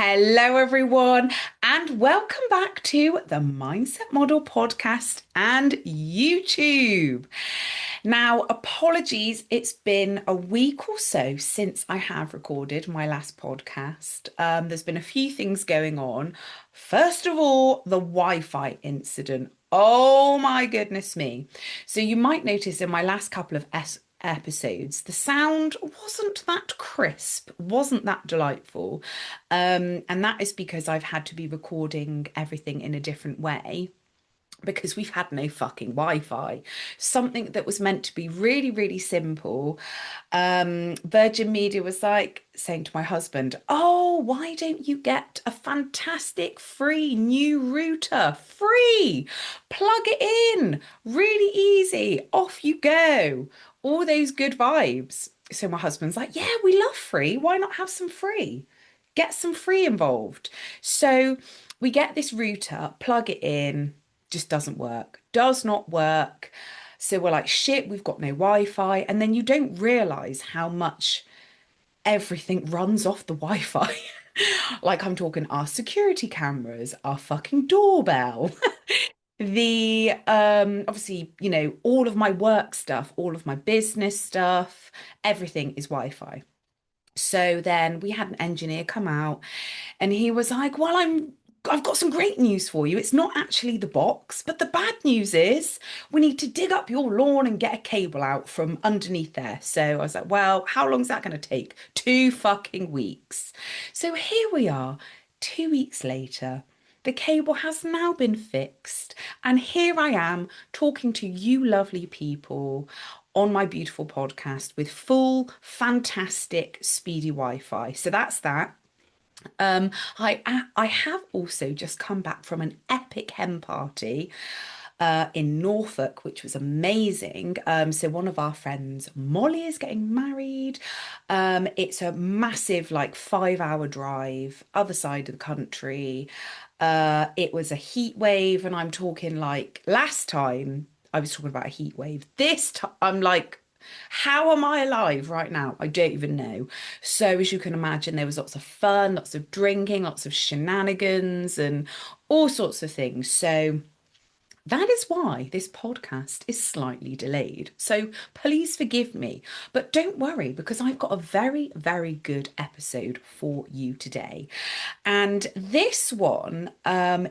Hello, everyone, and welcome back to the Mindset Model podcast and YouTube. Now, apologies, it's been a week or so since I have recorded my last podcast. There's been a few things going on. First of all, the Wi-Fi incident. Oh my goodness me. So you might notice in my last couple of episodes, the sound wasn't that crisp, wasn't that delightful. And that is because I've had to be recording everything in a different way because we've had no fucking Wi-Fi. Something that was meant to be really, really simple. Virgin Media was like saying to my husband, "Oh, why don't you get a fantastic free new router? Free! Plug it in, really easy, off you go." All those good vibes. So my husband's like, "Yeah, we love free. Why not have some free? Get some free involved." So we get this router, plug it in, just doesn't work, does not work. So we're like, shit, we've got no Wi-Fi. And then you don't realize how much everything runs off the Wi-Fi. Like I'm talking our security cameras, our fucking doorbell, the obviously, all of my work stuff, all of my business stuff, everything is Wi-Fi. So then we had an engineer come out and he was like, "Well, I've got some great news for you. It's not actually the box, but the bad news is we need to dig up your lawn and get a cable out from underneath there." So I was like, "Well, how long's that going to take?" 2 fucking weeks. So here we are, 2 weeks later. The cable has now been fixed, and here I am talking to you lovely people on my beautiful podcast with full, fantastic, speedy Wi-Fi. So that's that. I have also just come back from an epic hen party in Norfolk, which was amazing. So one of our friends, Molly, is getting married. It's a massive, like 5 hour drive, other side of the country. It was a heat wave, and I'm talking like last time I was talking about a heat wave. This time I'm like, how am I alive right now? I don't even know. So, as you can imagine, there was lots of fun, lots of drinking, lots of shenanigans, and all sorts of things. So, that is why this podcast is slightly delayed. So please forgive me, but don't worry because I've got a very, very good episode for you today. And this one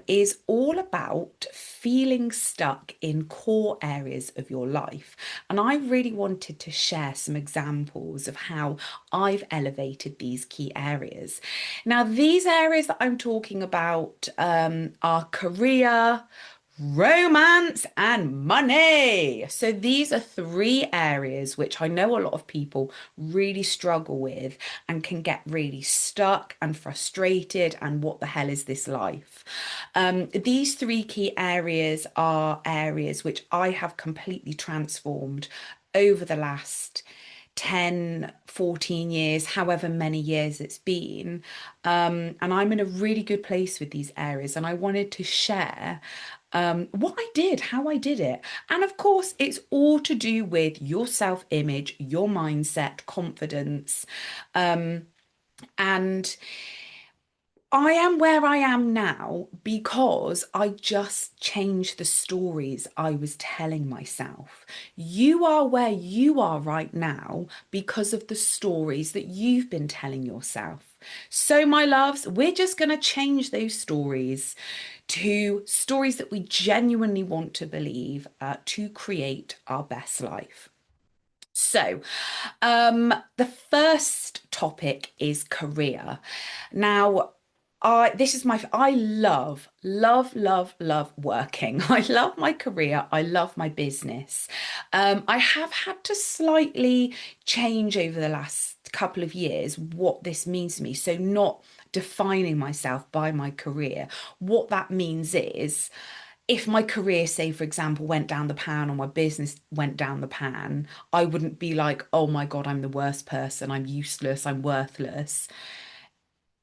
is all about feeling stuck in core areas of your life. And I really wanted to share some examples of how I've elevated these key areas. Now, these areas that I'm talking about are career, romance and money. So these are three areas which I know a lot of people really struggle with and can get really stuck and frustrated and what the hell is this life? These three key areas are areas which I have completely transformed over the last 10, 14 years, however many years it's been. And I'm in a really good place with these areas. And I wanted to share what I did, how I did it. And of course, it's all to do with your self-image, your mindset, confidence. And I am where I am now because I just changed the stories I was telling myself. You are where you are right now because of the stories that you've been telling yourself. So, my loves, we're just going to change those stories to stories that we genuinely want to believe to create our best life. So, the first topic is career. Now, I love working. I love my career. I love my business. I have had to slightly change over the last couple of years what this means to me. So not defining myself by my career. What that means is if my career, say, for example, went down the pan or my business went down the pan, I wouldn't be like, oh my God, I'm the worst person. I'm useless. I'm worthless.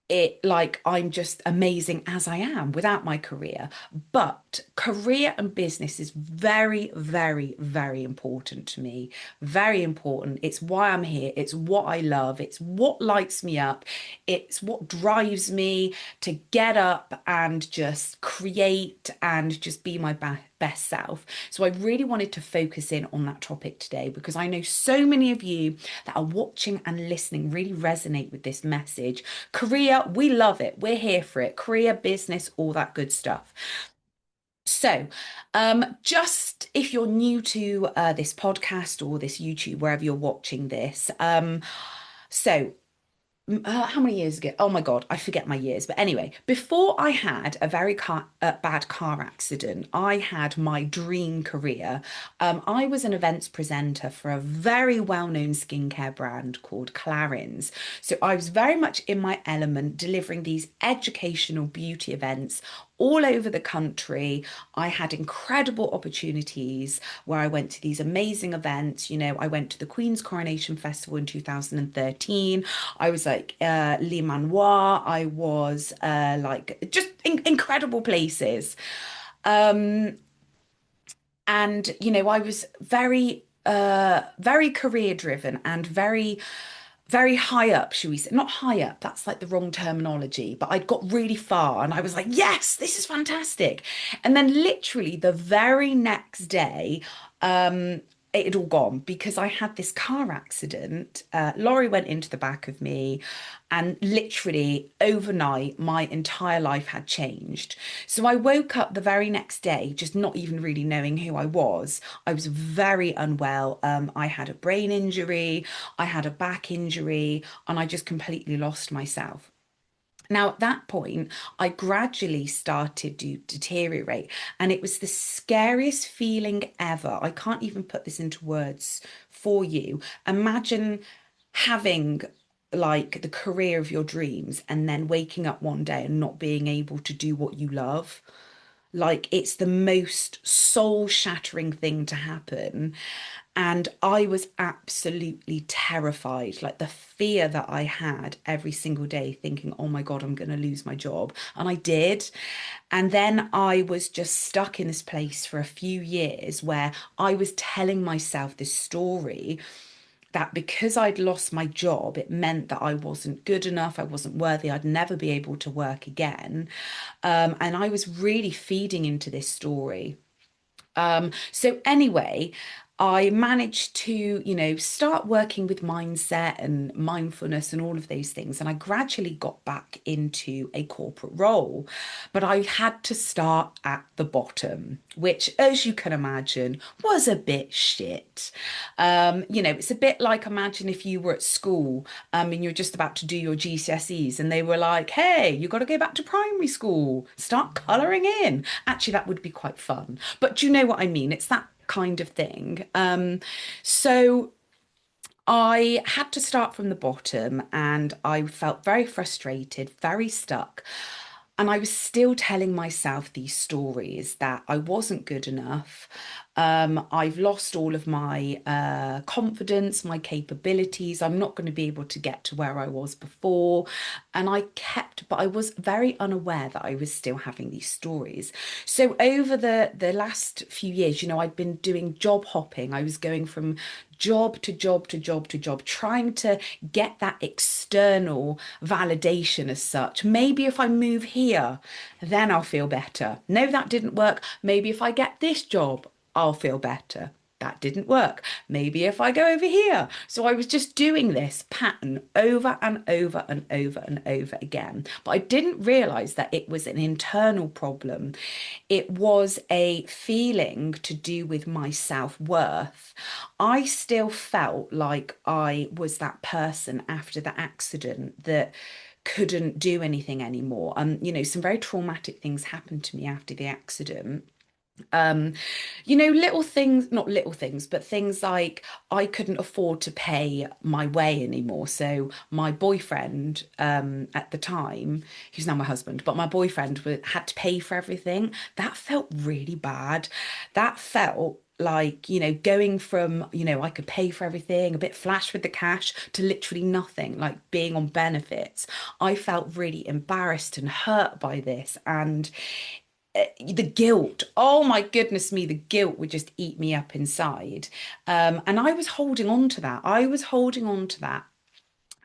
it like I'm just amazing as I am without my career. But career and business is very, very, very important to me. Very important. It's why I'm here. It's what I love. It's what lights me up. It's what drives me to get up and just create and just be my best self. So I really wanted to focus in on that topic today because I know so many of you that are watching and listening really resonate with this message. Career, we love it. We're here for it. Career, business, all that good stuff. So, just if you're new to this podcast or this YouTube, wherever you're watching this, so how many years ago? Oh my God, I forget my years. But anyway, before I had a very bad car accident, I had my dream career. I was an events presenter for a very well-known skincare brand called Clarins. So I was very much in my element, delivering these educational beauty events all over the country. I had incredible opportunities where I went to these amazing events. You know, I went to the Queen's Coronation Festival in 2013. I was like Le Manoir. I was like just incredible places. Um, and you know, I was very career driven and very high up, should we say? Not high up, that's like the wrong terminology, but I'd got really far and I was like, yes, this is fantastic. And then literally the very next day, it had all gone because I had this car accident. Lorry went into the back of me, and literally overnight, my entire life had changed. So I woke up the very next day, just not even really knowing who I was. I was very unwell. I had a brain injury, I had a back injury, and I just completely lost myself. Now, at that point, I gradually started to deteriorate, and it was the scariest feeling ever. I can't even put this into words for you. Imagine having like the career of your dreams and then waking up one day and not being able to do what you love. Like it's the most soul-shattering thing to happen. And I was absolutely terrified, like the fear that I had every single day, thinking, oh my God, I'm going to lose my job. And I did. And then I was just stuck in this place for a few years where I was telling myself this story that because I'd lost my job, it meant that I wasn't good enough, I wasn't worthy, I'd never be able to work again. And I was really feeding into this story. So anyway, I managed to, you know, start working with mindset and mindfulness and all of those things. And I gradually got back into a corporate role. But I had to start at the bottom, which, as you can imagine, was a bit shit. You know, it's a bit like imagine if you were at school and you're just about to do your GCSEs and they were like, hey, you got to go back to primary school, start colouring in. Actually, that would be quite fun. But do you know what I mean? It's that kind of thing. So I had to start from the bottom and I felt very frustrated, very stuck. And I was still telling myself these stories that I wasn't good enough. I've lost all of my confidence, my capabilities. I'm not going to be able to get to where I was before. And but I was very unaware that I was still having these stories. So over the last few years, you know, I'd been doing job hopping. I was going from job to job to job to job, trying to get that external validation as such. Maybe if I move here, then I'll feel better. No, that didn't work. Maybe if I get this job, I'll feel better. That didn't work. Maybe if I go over here. So I was just doing this pattern over and over and over and over again. But I didn't realize that it was an internal problem. It was a feeling to do with my self-worth. I still felt like I was that person after the accident that couldn't do anything anymore. You know, some very traumatic things happened to me after the accident. Um, you know, little things, not little things, but things like I couldn't afford to pay my way anymore. So my boyfriend, at the time, who's now my husband, but my boyfriend had to pay for everything. That felt really bad. That felt like, going from, I could pay for everything, a bit flash with the cash, to literally nothing, like being on benefits. I felt really embarrassed and hurt by this. And the guilt, oh my goodness me, the guilt would just eat me up inside. And I was holding on to that. I was holding on to that.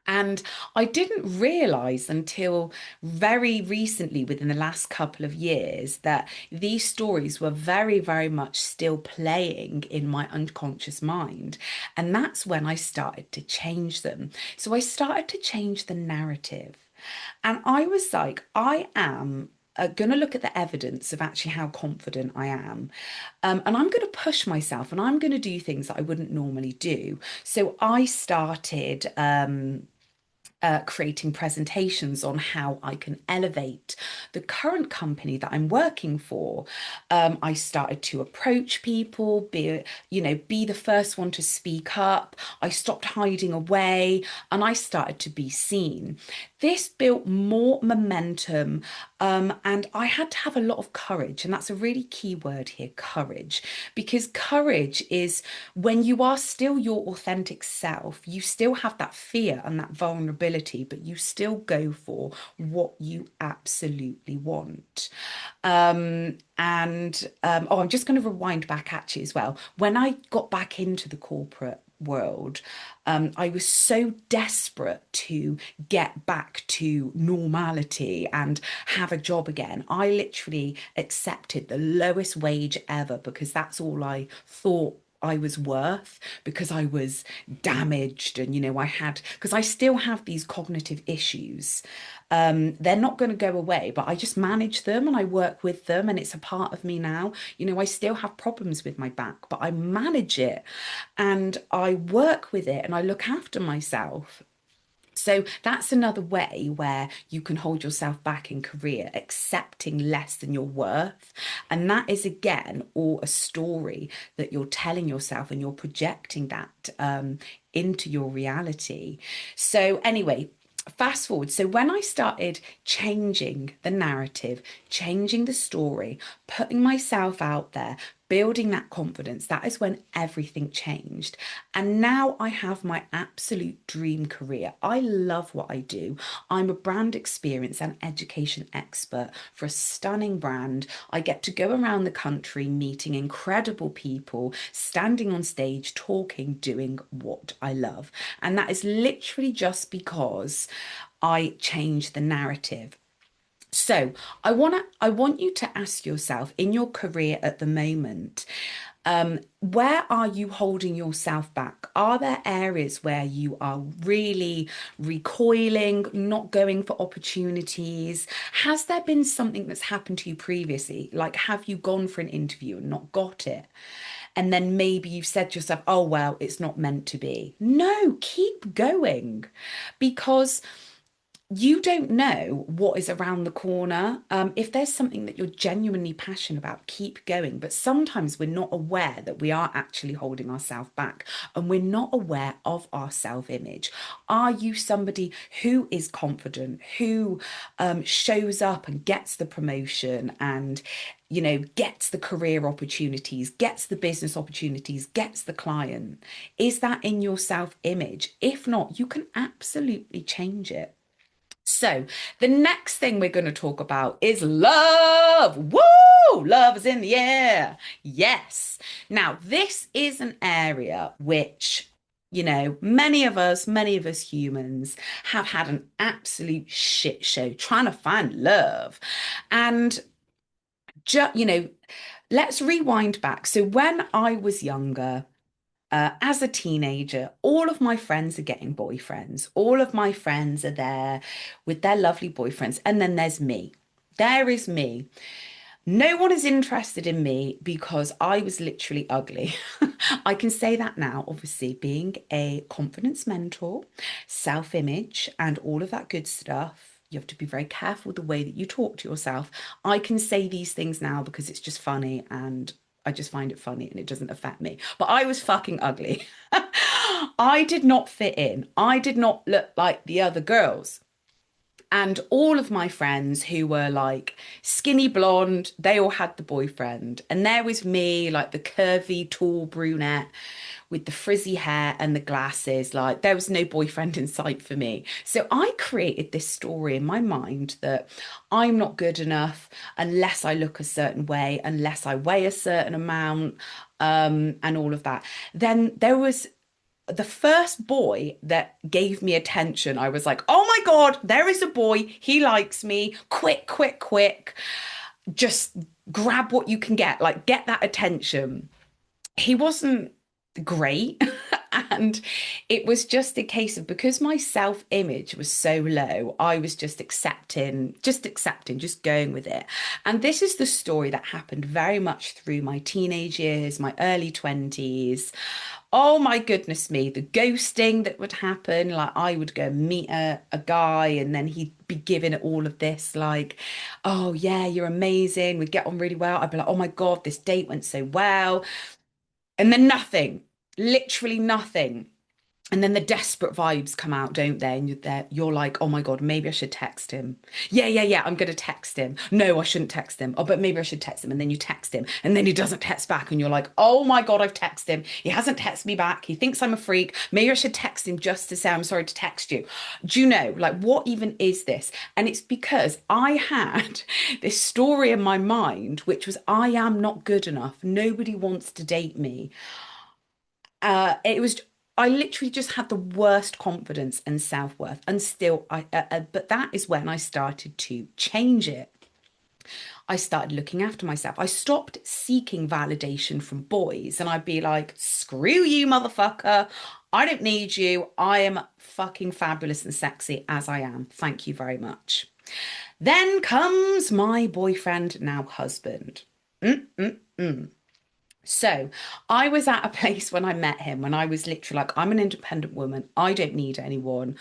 And I didn't realize until very recently, within the last couple of years, that these stories were very, very much still playing in my unconscious mind. And that's when I started to change them. So I started to change the narrative. And I was like, I am going to look at the evidence of actually how confident I am. And I'm going to push myself and I'm going to do things that I wouldn't normally do. So I started. Creating presentations on how I can elevate the current company that I'm working for. I started to approach people, be the first one to speak up. I stopped hiding away and I started to be seen. This built more momentum, and I had to have a lot of courage. And that's a really key word here, courage, because courage is when you are still your authentic self, you still have that fear and that vulnerability, but you still go for what you absolutely want. I'm just going to rewind back actually as well. When I got back into the corporate world, I was so desperate to get back to normality and have a job again. I literally accepted the lowest wage ever because that's all I thought I was worth, because I was damaged. And because I still have these cognitive issues. They're not going to go away, but I just manage them and I work with them, and it's a part of me now. I still have problems with my back, but I manage it and I work with it and I look after myself. So that's another way where you can hold yourself back in career, accepting less than your worth. And that is, again, all a story that you're telling yourself and you're projecting that into your reality. So, anyway, fast forward. So, when I started changing the narrative, changing the story, putting myself out there, building that confidence, that is when everything changed. And now I have my absolute dream career. I love what I do. I'm a brand experience and education expert for a stunning brand. I get to go around the country meeting incredible people, standing on stage, talking, doing what I love. And that is literally just because I changed the narrative. So I want you to ask yourself, in your career at the moment, where are you holding yourself back? Are there areas where you are really recoiling, not going for opportunities? Has there been something that's happened to you previously? Like, have you gone for an interview and not got it? And then maybe you've said to yourself, oh, well, it's not meant to be. No, keep going, because you don't know what is around the corner. If there's something that you're genuinely passionate about, keep going. But sometimes we're not aware that we are actually holding ourselves back, and we're not aware of our self-image. Are you somebody who is confident, who shows up and gets the promotion and gets the career opportunities, gets the business opportunities, gets the client? Is that in your self-image? If not, you can absolutely change it. So, the next thing we're going to talk about is love. Woo! Love is in the air. Yes. Now, this is an area which, many of us humans have had an absolute shit show trying to find love. And, just, let's rewind back. So, when I was younger, as a teenager, all of my friends are getting boyfriends. All of my friends are there with their lovely boyfriends. And then there's me. There is me. No one is interested in me because I was literally ugly. I can say that now, obviously, being a confidence mentor, self-image, and all of that good stuff. You have to be very careful the way that you talk to yourself. I can say these things now because it's just funny and I just find it funny and it doesn't affect me. But I was fucking ugly. I did not fit in. I did not look like the other girls. And all of my friends who were like skinny blonde, they all had the boyfriend. And there was me, like the curvy, tall brunette with the frizzy hair and the glasses. Like there was no boyfriend in sight for me. So I created this story in my mind that I'm not good enough unless I look a certain way, unless I weigh a certain amount, and all of that. Then there was the first boy that gave me attention. I was like, oh my God, there is a boy. He likes me. Quick, quick, quick. Just grab what you can get, like get that attention. He wasn't great. And it was just a case of because my self-image was so low, I was just accepting, just going with it. And this is the story that happened very much through my teenage years, my early 20s. Oh my goodness me, the ghosting that would happen. Like I would go meet a guy and then he'd be giving it all of this, like, oh yeah, you're amazing. We'd get on really well. I'd be like, oh my God, this date went so well. And then nothing, literally nothing. And then the desperate vibes come out, don't they? And you're like, oh my God, maybe I should text him. Yeah, yeah, yeah, I'm going to text him. No, I shouldn't text him. Oh, but maybe I should text him. And then you text him. And then he doesn't text back. And you're like, oh my God, I've texted him. He hasn't texted me back. He thinks I'm a freak. Maybe I should text him just to say I'm sorry to text you. Do you know, like, what even is this? And it's because I had this story in my mind, which was, I am not good enough. Nobody wants to date me. It was I literally just had the worst confidence and self-worth, and still but that is when I started to change it. I started looking after myself. I stopped seeking validation from boys, and I'd be like, screw you, motherfucker. I don't need you. I am fucking fabulous and sexy as I am. Thank you very much. Then comes my boyfriend, now husband. Mm-mm-mm. So I was at a place when I met him when I was literally like, I'm an independent woman. I don't need anyone.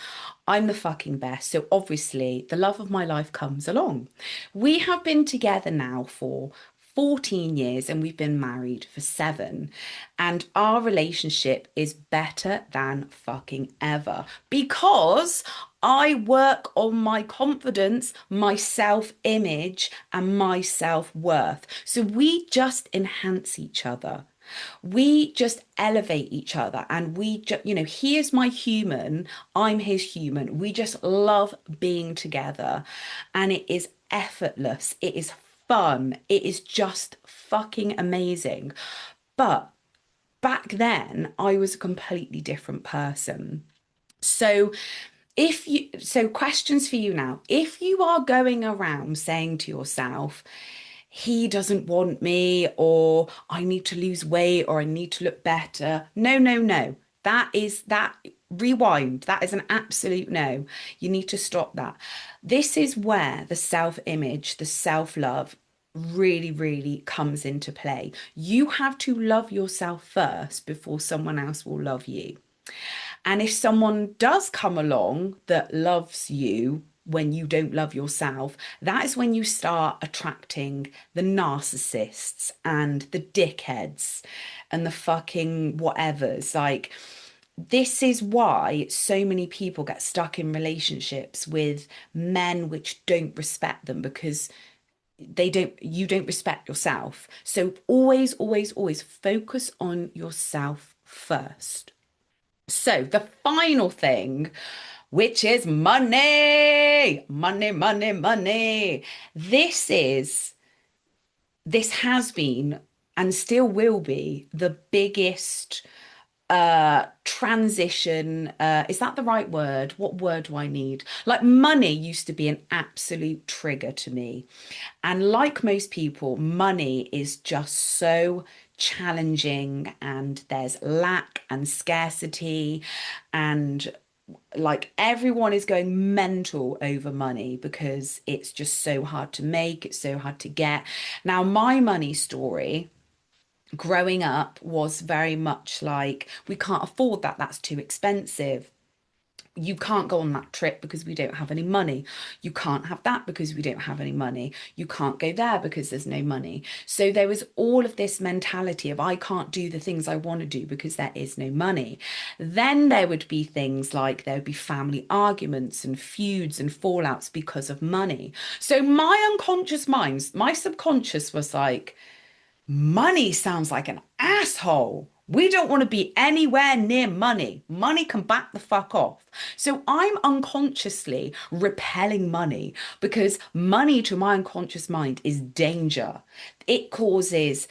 I'm the fucking best. So obviously, the love of my life comes along. We have been together now for 14 years and we've been married for 7. And our relationship is better than fucking ever because I work on my confidence, my self-image, and my self-worth. So we just enhance each other. We just elevate each other and he is my human, I'm his human. We just love being together and it is effortless. It is fun. It is just fucking amazing. But back then, I was a completely different person. So questions for you now. If you are going around saying to yourself, he doesn't want me, or I need to lose weight, or I need to look better. No, no, no. That rewind. That is an absolute no. You need to stop that. This is where the self-image, the self-love really, really comes into play. You have to love yourself first before someone else will love you. And if someone does come along that loves you when you don't love yourself, that is when you start attracting the narcissists and the dickheads and the fucking whatevers. Like, this is why so many people get stuck in relationships with men which don't respect them because you don't respect yourself. So always, always, always focus on yourself first. So the final thing, which is money, money, money, money. This has been and still will be the biggest transition. Is that the right word? What word do I need? Like, money used to be an absolute trigger to me. And like most people, money is just so challenging, and there's lack and scarcity, and like everyone is going mental over money because it's just so hard to make, it's so hard to get. Now, my money story growing up was very much like, we can't afford that, that's too expensive. you can't go on that trip because we don't have any money. You can't have that because we don't have any money. You can't go there because there's no money. So there was all of this mentality of I can't do the things I want to do because there is no money. Then there would be things like there would be family arguments and feuds and fallouts because of money. So my unconscious mind, my subconscious was like, money sounds like an asshole. We don't want to be anywhere near money. Money can back the fuck off. So I'm unconsciously repelling money because money to my unconscious mind is danger. It causes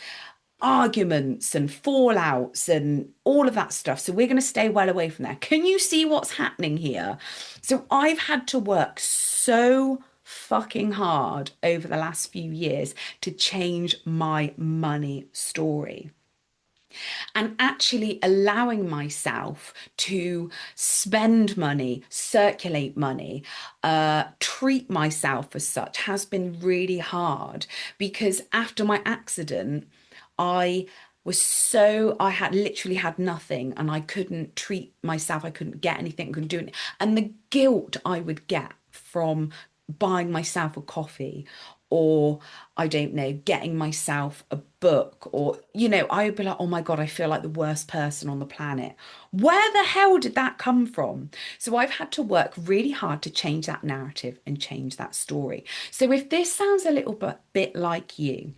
arguments and fallouts and all of that stuff. So we're going to stay well away from there. Can you see what's happening here? So I've had to work so fucking hard over the last few years to change my money story and actually allowing myself to spend money, circulate money, treat myself as such has been really hard because after my accident, I I had literally had nothing and I couldn't treat myself. I couldn't get anything, couldn't do it. And the guilt I would get from buying myself a coffee or I don't know, getting myself a book or, I would be like, oh my God, I feel like the worst person on the planet. Where the hell did that come from? So I've had to work really hard to change that narrative and change that story. So if this sounds a little bit like you,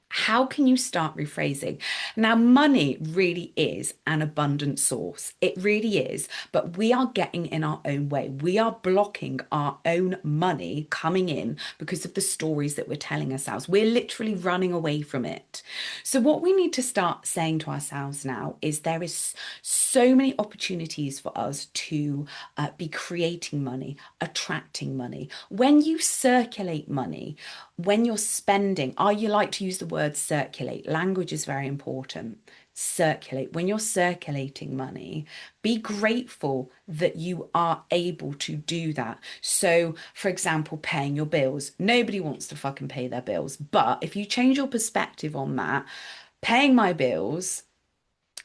how can you start rephrasing? Now, money really is an abundant source. It really is. But we are getting in our own way. We are blocking our own money coming in because of the stories that we're telling ourselves. We're literally running away from it. So, what we need to start saying to ourselves now is there is so many opportunities for us to be creating money, attracting money. When you circulate money, when you're spending, you like to use the word circulate. Language is very important. Circulate. When you're circulating money, be grateful that you are able to do that. So, for example, paying your bills. Nobody wants to fucking pay their bills. But if you change your perspective on that, paying my bills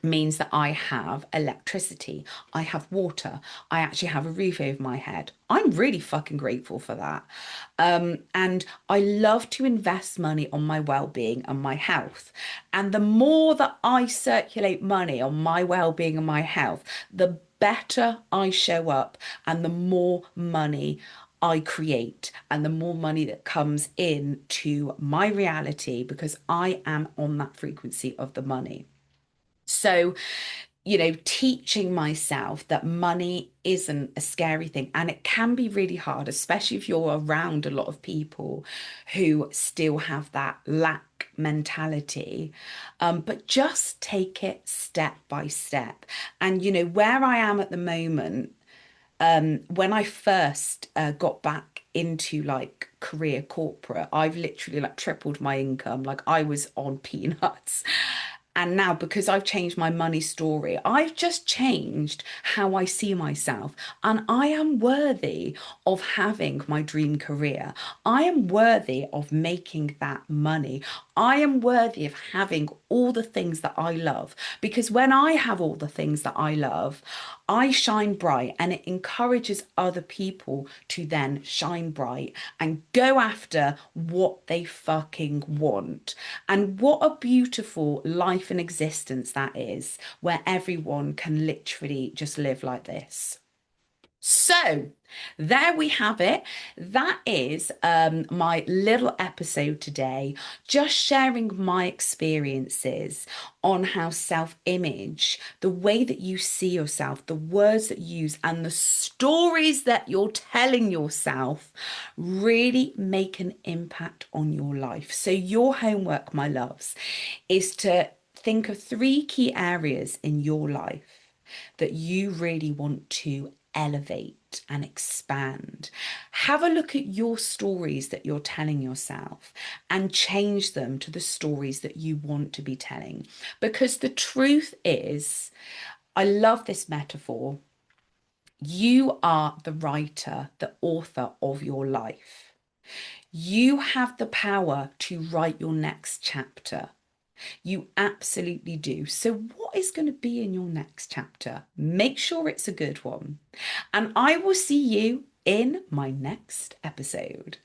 means that I have electricity, I have water, I actually have a roof over my head. I'm really fucking grateful for that. And I love to invest money on my well-being and my health. And the more that I circulate money on my well-being and my health, the better I show up and the more money I create and the more money that comes in to my reality because I am on that frequency of the money. So, teaching myself that money isn't a scary thing. And it can be really hard, especially if you're around a lot of people who still have that lack mentality. But just take it step by step. And, where I am at the moment, when I first got back into like career corporate, I've literally like tripled my income. Like I was on peanuts. And now, because I've changed my money story, I've just changed how I see myself. And I am worthy of having my dream career. I am worthy of making that money. I am worthy of having all the things that I love. Because when I have all the things that I love, I shine bright and it encourages other people to then shine bright and go after what they fucking want. And what a beautiful life and existence that is, where everyone can literally just live like this. So, there we have it. That is my little episode today, just sharing my experiences on how self-image, the way that you see yourself, the words that you use, and the stories that you're telling yourself really make an impact on your life. So, your homework, my loves, is to think of 3 key areas in your life that you really want to elevate and expand. Have a look at your stories that you're telling yourself and change them to the stories that you want to be telling. Because the truth is, I love this metaphor. You are the writer, the author of your life. You have the power to write your next chapter. You absolutely do. So, what is going to be in your next chapter? Make sure it's a good one. And I will see you in my next episode.